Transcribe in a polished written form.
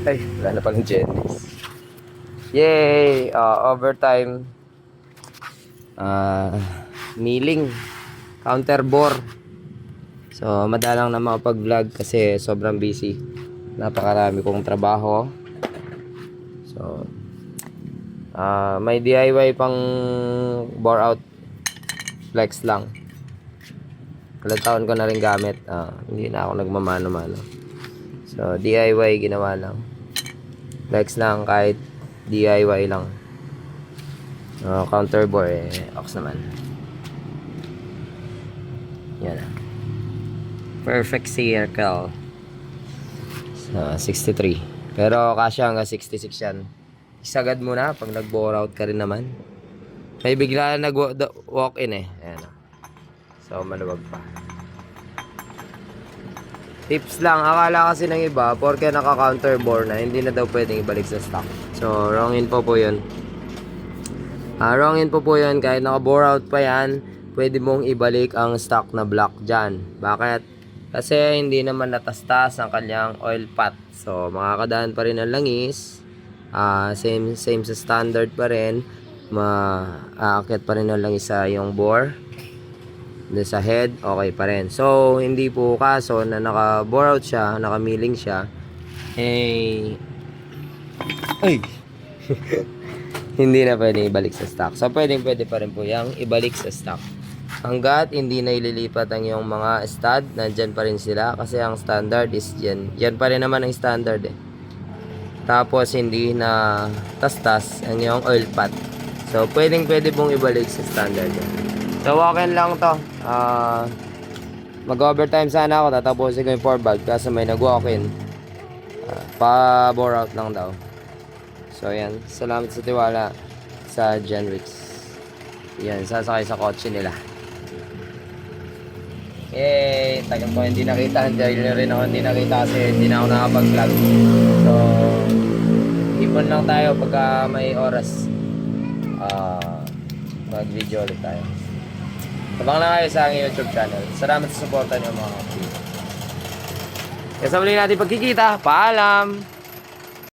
Ay, wala na palang Genesis. Yay! Overtime. Milling. Counter bore. So, madalang na makapag-vlog kasi sobrang busy. Napakarami kong trabaho. So, may DIY pang bore out. Flex lang. Ilang taon ko na rin gamit. Hindi na ako nagmamano-mano. So, DIY ginawa lang. Flex lang kahit DIY lang. Counter bore ox naman. Yan na. Perfect circle. So, 63. Pero kasya hanggang 66 yan. Isagad mo na pag nag-bore out ka rin naman. May bigla na nag-walk in Ayan. So, maluwag pa. Tips lang, akala kasi ng iba, porke naka-counter bore na, hindi na daw pwedeng ibalik sa stock. So, wrong info po yun. Wrong info po yun, kahit naka-bore out pa yan, pwede mong ibalik ang stock na block dyan. Bakit? Kasi hindi naman natastas ang kanyang oil pot. So, makakadaan pa rin ang langis. Same sa standard pa rin. Aakyat pa rin ang langis sa yung bore. Sa head, okay pa rin. So, hindi po kaso na naka-bore out siya, naka-milling siya, ay! Hindi na pwede ibalik sa stock. So, pwede pa rin po yung ibalik sa stock. Hanggat hindi na ililipat ang yung mga stud, nandyan pa rin sila. Kasi ang standard is dyan. Yan pa rin naman ang standard Tapos, hindi na tastas ang yung oil pot. So, pwede pong ibalik sa standard So, walk-in lang to. Mag-overtime sana ako. Tatapusin ko yung 4 bag kasi may nag-walk-in. Pa-bore out lang daw. So, yan. Salamat sa tiwala sa Genrix. Yan. Sasakay sa kotse nila. Tagal ko hindi nakita. Dahil rin ako hindi nakita kasi hindi na ako nakapag-vlog. So, ipon lang tayo pagka may oras. Mag-video ulit tayo. Tabang lang kayo sa aking YouTube channel. Salamat sa suporta niyo mga kapatid. Kaya sa muli natin pagkikita. Paalam!